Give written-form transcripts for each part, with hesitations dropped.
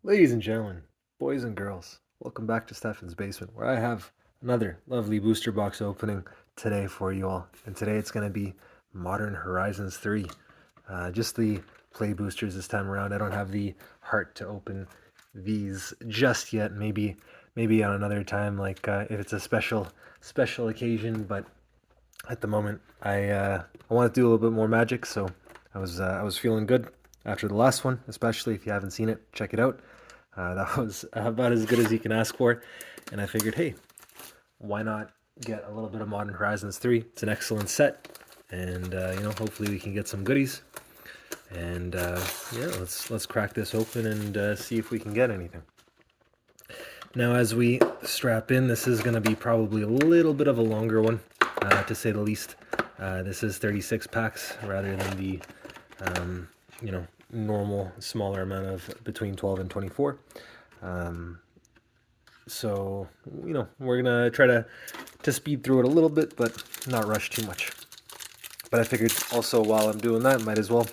Ladies and gentlemen, boys and girls, welcome back to Stefan's Basement, where I have another lovely booster box opening today for you all. And today it's going to be Modern Horizons 3. Just the play boosters this time around. I don't have the heart to open these just yet. Maybe on another time, like if it's a special occasion. But at the moment, I want to do a little bit more magic, so I was feeling good after the last one, especially if you haven't seen it, check it out. That was about as good as you can ask for, and I figured, hey, why not get a little bit of Modern Horizons 3? It's an excellent set, and hopefully we can get some goodies. And yeah, let's crack this open and see if we can get anything. Now, as we strap in, this is going to be probably a little bit of a longer one, to say the least. This is 36 packs rather than the, normal smaller amount of between 12 and 24. So, we're going to try to speed through it a little bit, but not rush too much. But I figured also while I'm doing that, might as well.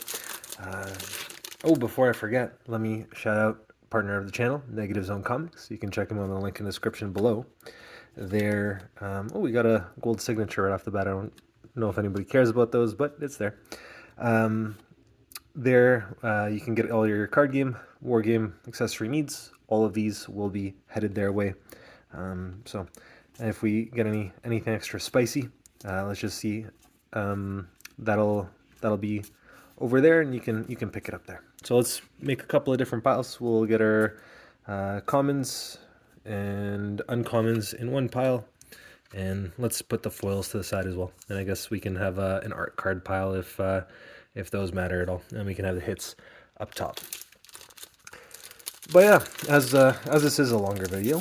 Before I forget, let me shout out partner of the channel, Negative Zone Comics. You can check them on the link in the description below. There, we got a gold signature right off the bat. I don't know if anybody cares about those, but it's there. There, you can get all your card game, war game, accessory needs. All of these will be headed their way. So, if we get anything extra spicy, let's just see. That'll be over there, and you can pick it up there. So let's make a couple of different piles. We'll get our commons and uncommons in one pile, and let's put the foils to the side as well. And I guess we can have an art card pile if those matter at all, and we can have the hits up top. But yeah, as this is a longer video,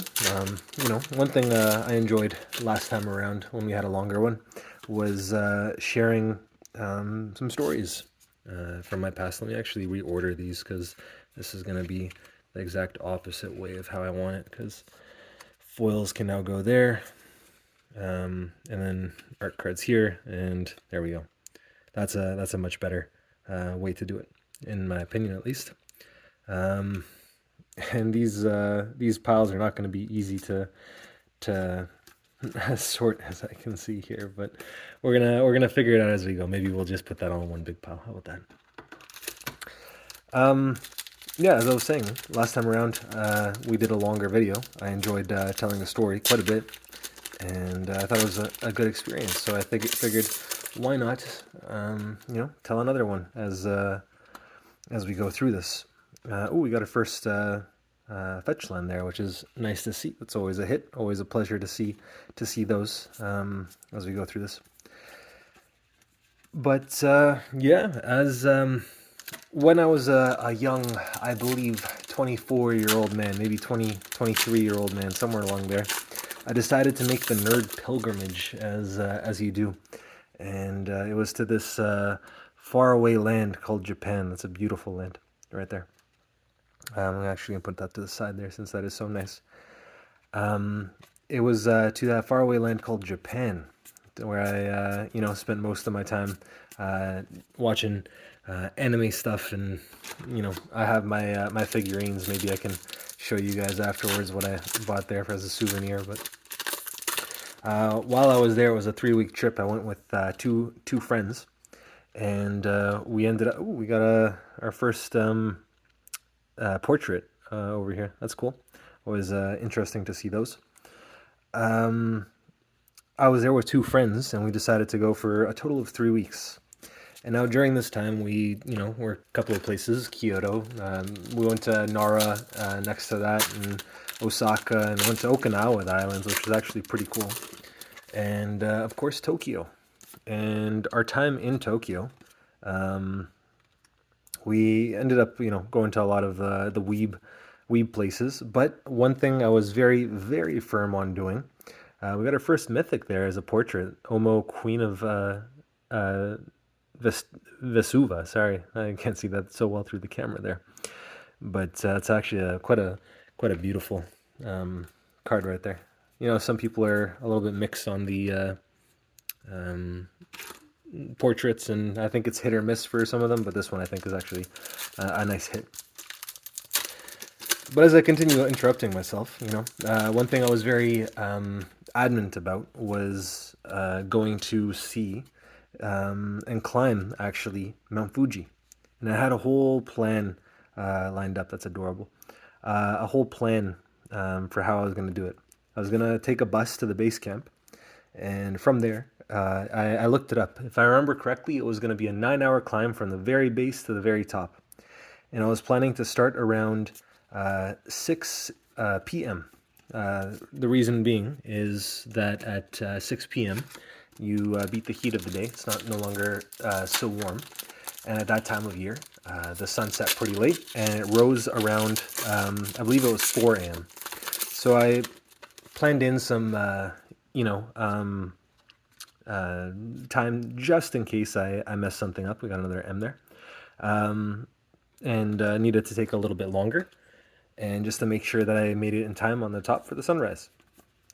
one thing I enjoyed last time around when we had a longer one was sharing some stories from my past. Let me actually reorder these because this is going to be the exact opposite way of how I want it, because foils can now go there, and then art cards here, and there we go. That's a much better way to do it, in my opinion, at least. And these piles are not going to be easy to sort, as I can see here, but we're gonna figure it out as we go. Maybe we'll just put that all in one big pile. How about that? Yeah, as I was saying, last time around, we did a longer video. I enjoyed telling the story quite a bit, and I thought it was a good experience. So I figured, why not, tell another one as we go through this. We got a first fetch land there, which is nice to see. It's always a hit. Always a pleasure to see those as we go through this. But yeah, as when I was a young, I believe, 24-year-old man, maybe 23-year-old man, somewhere along there, I decided to make the nerd pilgrimage, as you do, and it was to this faraway land called Japan. That's a beautiful land, right there. I'm actually gonna put that to the side there since that is so nice. It was to that faraway land called Japan, where I spent most of my time watching anime stuff, and I have my my figurines. Maybe I can show you guys afterwards what I bought there as a souvenir. But while I was there, it was a 3-week trip. I went with two friends, and we ended up. Ooh, we got our first portrait over here. That's cool. Always interesting to see those. I was there with two friends, and we decided to go for a total of 3 weeks. And now during this time, we, were a couple of places, Kyoto. We went to Nara next to that, and Osaka, and went to Okinawa, the islands, which was actually pretty cool. And of course, Tokyo. And our time in Tokyo, we ended up, going to a lot of the weeb places. But one thing I was very, very firm on doing, we got our first mythic there as a portrait, Omo, Queen of Vesuva. Sorry, I can't see that so well through the camera there, but it's actually quite a beautiful card right there. Some people are a little bit mixed on the portraits, and I think it's hit or miss for some of them, but this one I think is actually a nice hit. But as I continue interrupting myself, one thing I was very adamant about was going to see and climb actually Mount Fuji, and I had a whole plan lined up. That's adorable. A whole plan for how I was going to do it. I was going to take a bus to the base camp, and from there, I looked it up. If I remember correctly, it was going to be a 9-hour climb from the very base to the very top. And I was planning to start around 6 p.m. The reason being is that at 6 p.m., you beat the heat of the day. It's no longer so warm. And at that time of year, the sun set pretty late, and it rose around, I believe it was 4 a.m. So I planned in some, time just in case I messed something up. We got another M there. And needed to take a little bit longer, and just to make sure that I made it in time on the top for the sunrise.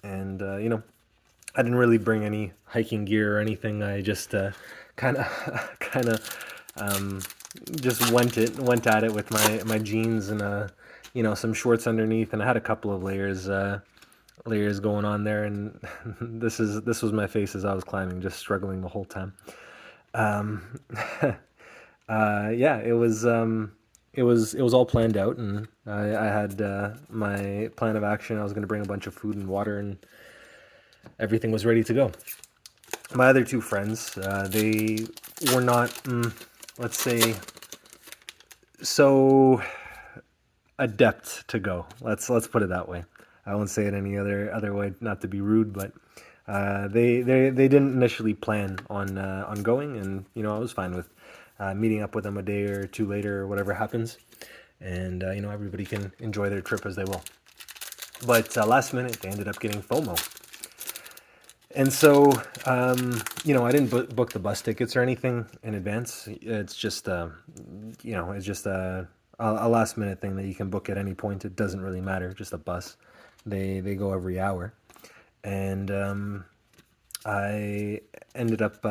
And, I didn't really bring any hiking gear or anything. I just kind of just went at it with my jeans and some shorts underneath, and I had a couple of layers going on there, and this was my face as I was climbing, just struggling the whole time. Yeah, it was all planned out, and I had my plan of action. I was going to bring a bunch of food and water, and everything was ready to go. My other two friends, they were not, let's say, so adept to go. Let's put it that way. I won't say it any other way, not to be rude, but they didn't initially plan on going, and I was fine with meeting up with them a day or two later, or whatever happens, and everybody can enjoy their trip as they will. But last minute, they ended up getting FOMO. And so, I didn't book the bus tickets or anything in advance. It's just, it's just a last minute thing that you can book at any point. It doesn't really matter, just a bus. They go every hour. And I ended up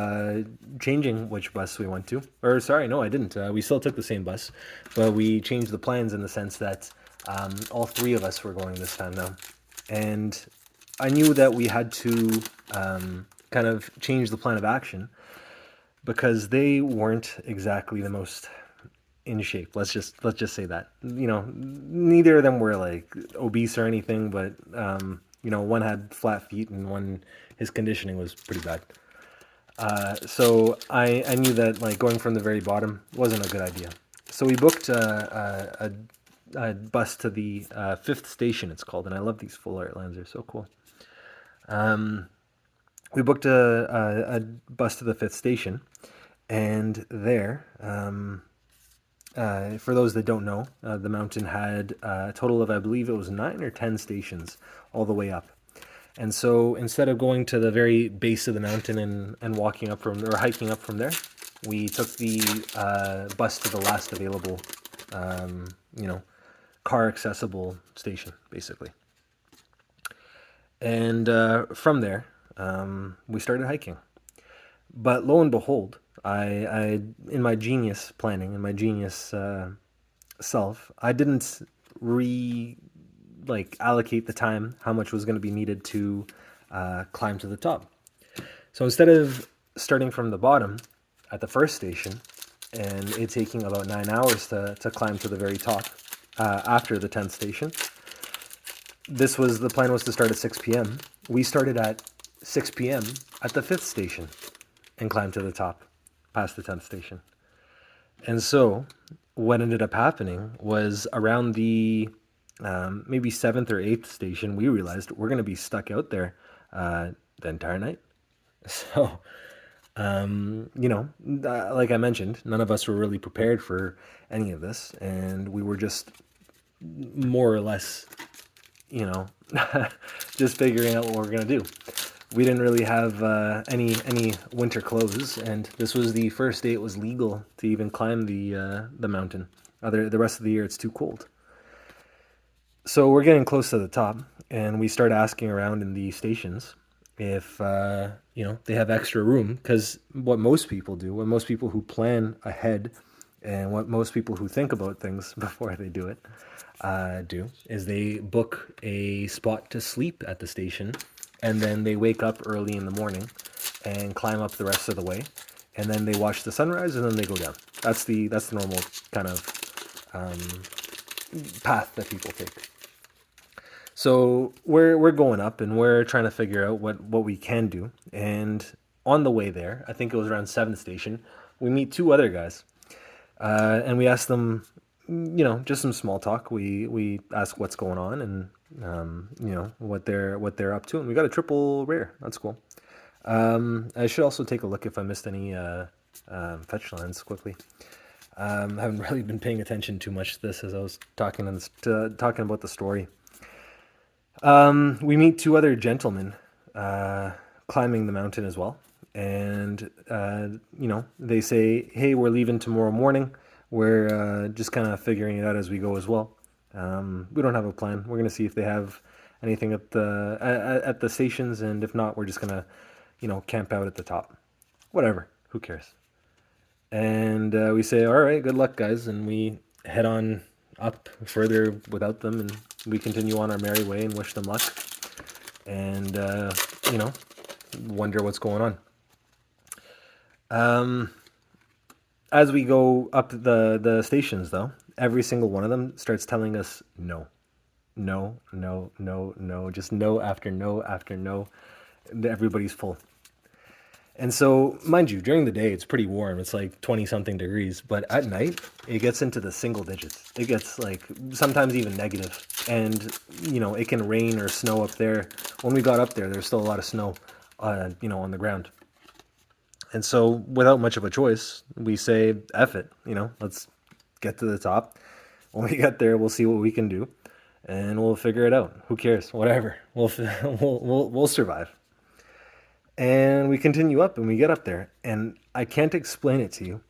changing which bus we went to. Or, sorry, no, I didn't. We still took the same bus, but we changed the plans in the sense that all three of us were going this time now. And I knew that we had to kind of change the plan of action because they weren't exactly the most in shape. Let's just say that. Neither of them were like obese or anything, but one had flat feet and one, his conditioning was pretty bad. So I knew that like going from the very bottom wasn't a good idea. So we booked a bus to the fifth station, it's called, and I love these full art lines. They're so cool. We booked a bus to the fifth station, and there, for those that don't know, the mountain had a total of, I believe it was 9 or 10 stations all the way up. And so instead of going to the very base of the mountain and walking up or hiking up from there, we took the bus to the last available, car accessible station, basically. And from there, we started hiking. But lo and behold, I in my genius planning, in my genius self, I didn't allocate the time, how much was going to be needed to climb to the top. So instead of starting from the bottom at the first station and it taking about 9 hours to climb to the very top after the 10th station, the plan was to start at 6 p.m. We started at 6 p.m. at the 5th station and climbed to the top past the 10th station. And so what ended up happening was around the maybe 7th or 8th station, we realized we're going to be stuck out there the entire night. So, like I mentioned, none of us were really prepared for any of this, and we were just more or less, just figuring out what we're going to do. We didn't really have any winter clothes, and this was the first day it was legal to even climb the mountain. The rest of the year, it's too cold. So we're getting close to the top, and we start asking around in the stations if they have extra room, because what most people do, what most people who plan ahead And what most people who think about things before they do it do is they book a spot to sleep at the station, and then they wake up early in the morning and climb up the rest of the way, and then they watch the sunrise, and then they go down. That's the normal kind of path that people take. So we're going up, and we're trying to figure out what we can do. And on the way there, I think it was around 7th station, we meet two other guys, and we ask them, just some small talk. We ask what's going on, and what they're up to, and we got a triple rare. That's cool. I should also take a look if I missed any fetch lines quickly. I haven't really been paying attention too much to this as I was talking about the story. We meet two other gentlemen climbing the mountain as well. And, they say, hey, we're leaving tomorrow morning. We're just kind of figuring it out as we go as well. We don't have a plan. We're going to see if they have anything at the stations. And if not, we're just going to, camp out at the top. Whatever. Who cares? And we say, all right, good luck, guys. And we head on up further without them, and we continue on our merry way and wish them luck, and wonder what's going on. As we go up the stations, though, every single one of them starts telling us no, no, no, no, no, just no after no after no. Everybody's full. And so, mind you, during the day, it's pretty warm. It's like 20-something degrees. But at night, it gets into the single digits. It gets like sometimes even negative. And, it can rain or snow up there. When we got up there, there's still a lot of snow, on the ground. And so, without much of a choice, we say, F it, let's get to the top. When we get there, we'll see what we can do. And we'll figure it out. Who cares? Whatever. We'll survive. And we continue up, and we get up there, and I can't explain it to you.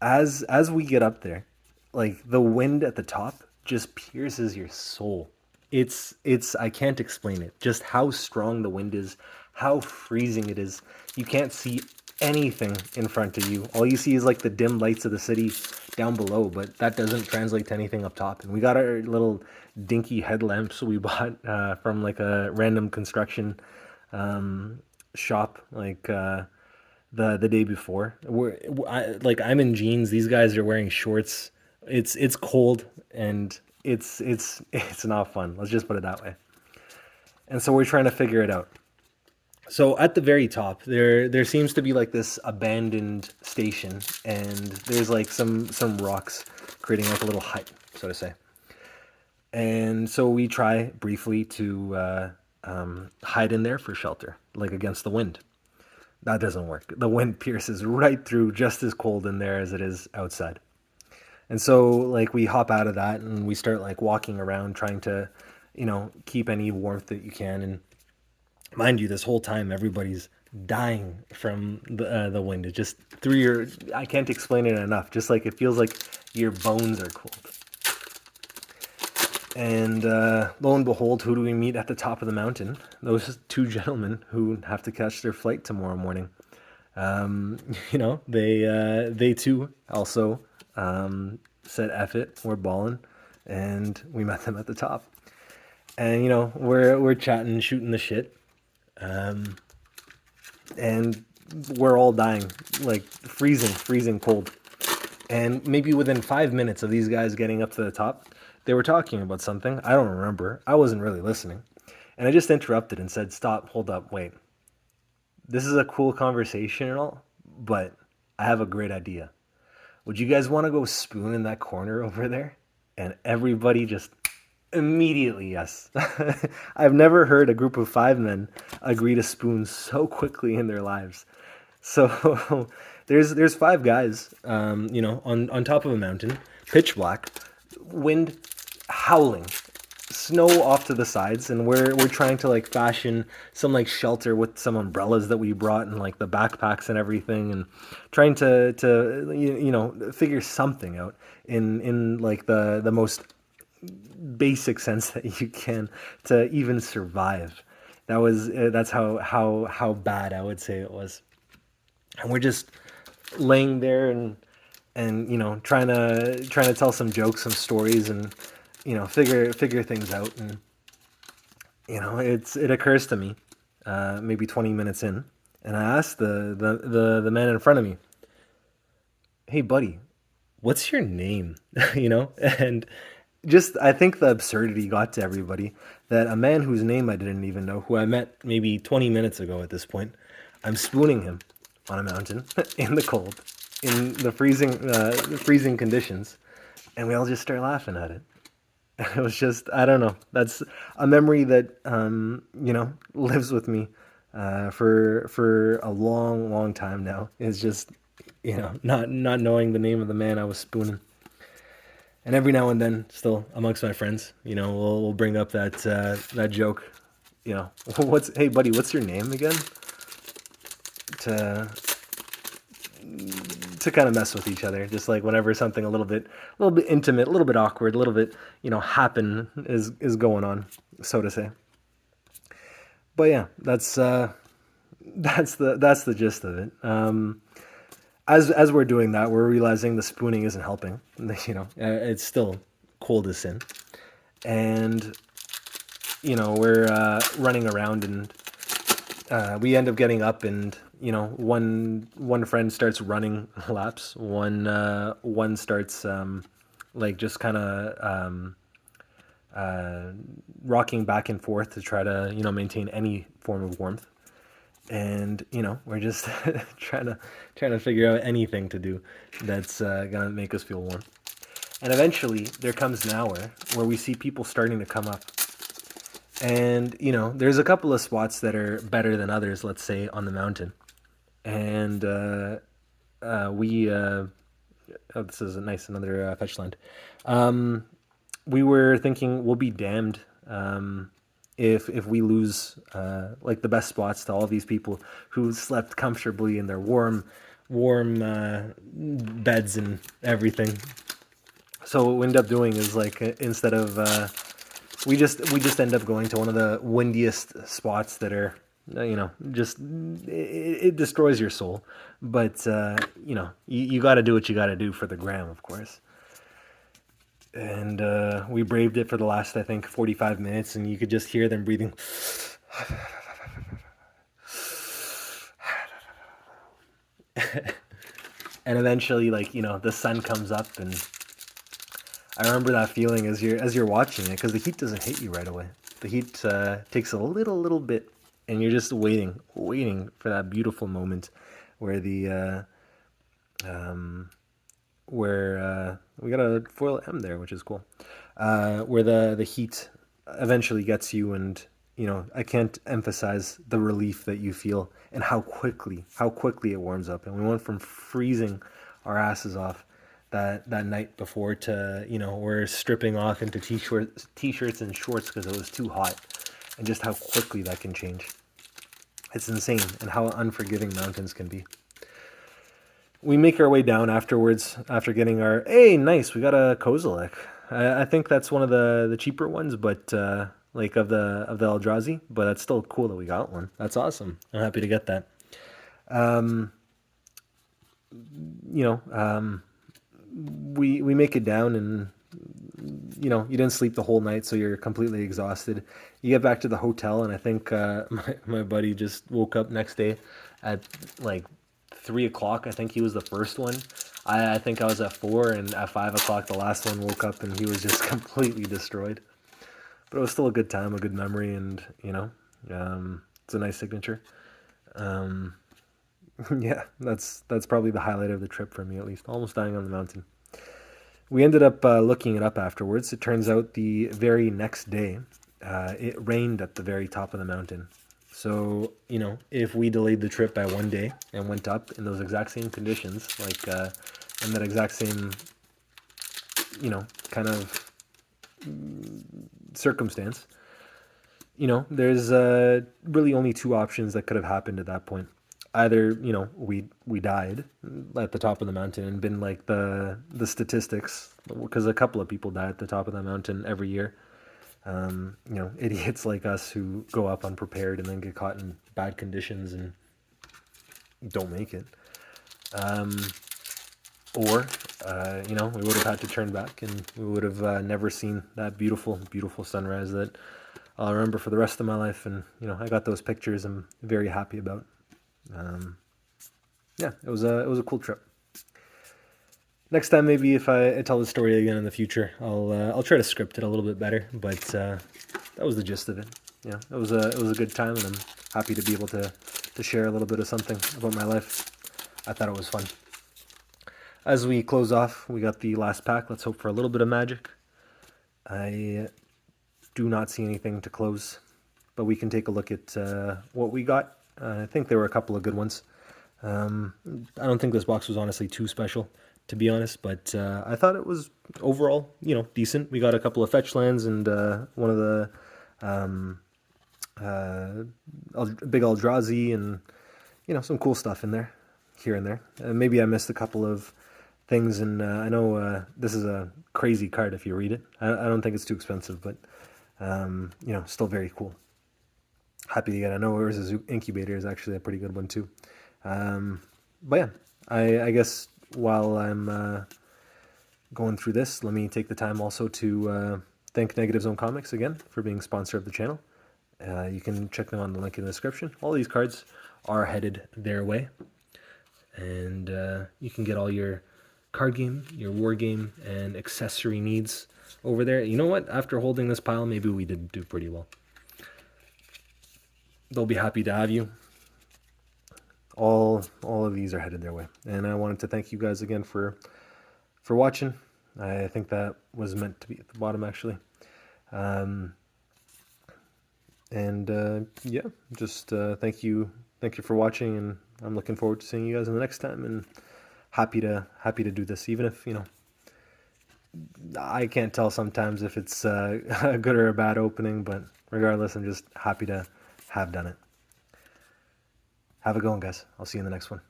As we get up there, like the wind at the top just pierces your soul. It's I can't explain it. Just how strong the wind is, how freezing it is. You can't see anything in front of you. All you see is like the dim lights of the city down below, but that doesn't translate to anything up top. And we got our little dinky headlamps we bought from like a random construction shop, like the day before. I'm in jeans. These guys are wearing shorts. It's cold, and it's not fun. Let's just put it that way. And so we're trying to figure it out. So at the very top, there seems to be like this abandoned station, and there's like some rocks creating like a little hut, so to say. And so we try briefly to hide in there for shelter, like against the wind. That doesn't work. The wind pierces right through, just as cold in there as it is outside. And so like we hop out of that, and we start like walking around trying to, keep any warmth that you can. And mind you, this whole time everybody's dying from the wind. It just I can't explain it enough. Just like it feels like your bones are cold. And lo and behold, who do we meet at the top of the mountain? Those two gentlemen who have to catch their flight tomorrow morning. They too also said, F it, we're balling. And we met them at the top. And, we're chatting, shooting the shit. And we're all dying, like freezing cold. And maybe within 5 minutes of these guys getting up to the top, they were talking about something. I don't remember. I wasn't really listening. And I just interrupted and said, stop, hold up, wait. This is a cool conversation and all, but I have a great idea. Would you guys want to go spoon in that corner over there? And everybody just immediately, yes. I've never heard a group of 5 men agree to spoon so quickly in their lives. So there's 5 guys, on top of a mountain, pitch black, wind howling, snow off to the sides, and we're trying to like fashion some like shelter with some umbrellas that we brought, and like the backpacks and everything, and trying to figure something out in like the most basic sense that you can to even survive. That's how bad I would say it was. And we're just laying there, and and trying to tell some jokes, some stories, and figure things out. And it occurs to me, maybe 20 minutes in, and I asked the man in front of me, "Hey, buddy, what's your name?" And just I think the absurdity got to everybody that a man whose name I didn't even know, who I met maybe 20 minutes ago at this point, I'm spooning him on a mountain in the cold, in the freezing conditions, and we all just start laughing at it. It was just, I don't know. That's a memory that lives with me for a long, long time now. Is just not knowing the name of the man I was spooning. And every now and then, still amongst my friends, we'll bring up that joke. What's hey buddy, what's your name again? To kind of mess with each other, just like whenever something a little bit intimate, a little bit awkward, a little bit happen is going on, so to say. But yeah, that's the gist of it. As we're doing that, we're realizing the spooning isn't helping. It's still cold as sin, and we're running around, and we end up getting up, and one friend starts running laps. One starts like just kind of rocking back and forth to try to maintain any form of warmth. And we're just trying to figure out anything to do that's gonna make us feel warm. And eventually there comes an hour where we see people starting to come up, and there's a couple of spots that are better than others, let's say on the mountain. And we oh, this is a nice, another fetch land. We were thinking we'll be damned if we lose like the best spots to all these people who slept comfortably in their warm beds and everything. So what we end up doing is, like, instead of we just end up going to one of the windiest spots that are just it destroys your soul, but you got to do what you got to do for the gram, of course. And we braved it for the last, I think, 45 minutes, and you could just hear them breathing. And eventually, like, the sun comes up, and I remember that feeling as you're watching it, because the heat doesn't hit you right away. The heat takes a little bit, and you're just waiting for that beautiful moment where the where we got a foil M there, which is cool. Where the heat eventually gets you, and I can't emphasize the relief that you feel and how quickly it warms up. And we went from freezing our asses off that night before to we're stripping off into t-shirts and shorts because it was too hot, and just how quickly that can change. It's insane, and how unforgiving mountains can be. We make our way down afterwards after getting our, hey, nice, we got a Kozilek. I think that's one of the cheaper ones, but like of the Eldrazi, but that's still cool that we got one. That's awesome. I'm happy to get that. We make it down, and you didn't sleep the whole night, so you're completely exhausted. You get back to the hotel, and I think my buddy just woke up next day at like 3 o'clock. I think he was the first one. I think I was at 4, and at 5 o'clock the last one woke up, and he was just completely destroyed. But it was still a good time, a good memory, and it's a nice signature. Yeah, that's probably the highlight of the trip for me, at least. Almost dying on the mountain. We ended up looking it up afterwards. It turns out the very next day, it rained at the very top of the mountain. So, if we delayed the trip by one day and went up in those exact same conditions, like in that exact same, kind of circumstance, there's really only two options that could have happened at that point. Either, we died at the top of the mountain and been like the statistics, because a couple of people die at the top of the mountain every year. Idiots like us who go up unprepared and then get caught in bad conditions and don't make it. Or you know, we would have had to turn back, and we would have never seen that beautiful, beautiful sunrise that I'll remember for the rest of my life. And you know, I got those pictures. I'm very happy about. Yeah, it was a cool trip. Next time, maybe if I tell the story again in the future, I'll try to script it a little bit better. But that was the gist of it. Yeah, it was a good time, and I'm happy to be able to share a little bit of something about my life. I thought it was fun. As we close off, we got the last pack. Let's hope for a little bit of magic. I do not see anything to close, but we can take a look at what we got. I think there were a couple of good ones. I don't think this box was honestly too special, to be honest, but I thought it was overall, you know, decent. We got a couple of fetch lands and one of the big Eldrazi and, you know, some cool stuff in there, here and there. Maybe I missed a couple of things, and I know this is a crazy card if you read it. I don't think it's too expensive, but you know, still very cool. Happy to get. I know Urza's Incubator is actually a pretty good one too. But yeah, I guess while I'm going through this, let me take the time also to thank Negative Zone Comics again for being sponsor of the channel. You can check them on the link in the description. All these cards are headed their way, and you can get all your card game, your war game, and accessory needs over there. You know what? After holding this pile, maybe we did do pretty well. They'll be happy to have you. All of these are headed their way, and I wanted to thank you guys again for watching. I think that was meant to be at the bottom, actually. Yeah, just thank you for watching, and I'm looking forward to seeing you guys in the next time, and happy to do this, even if, you know, I can't tell sometimes if it's a good or a bad opening, but regardless, I'm just happy to have done it. Have a good one, guys. I'll see you in the next one.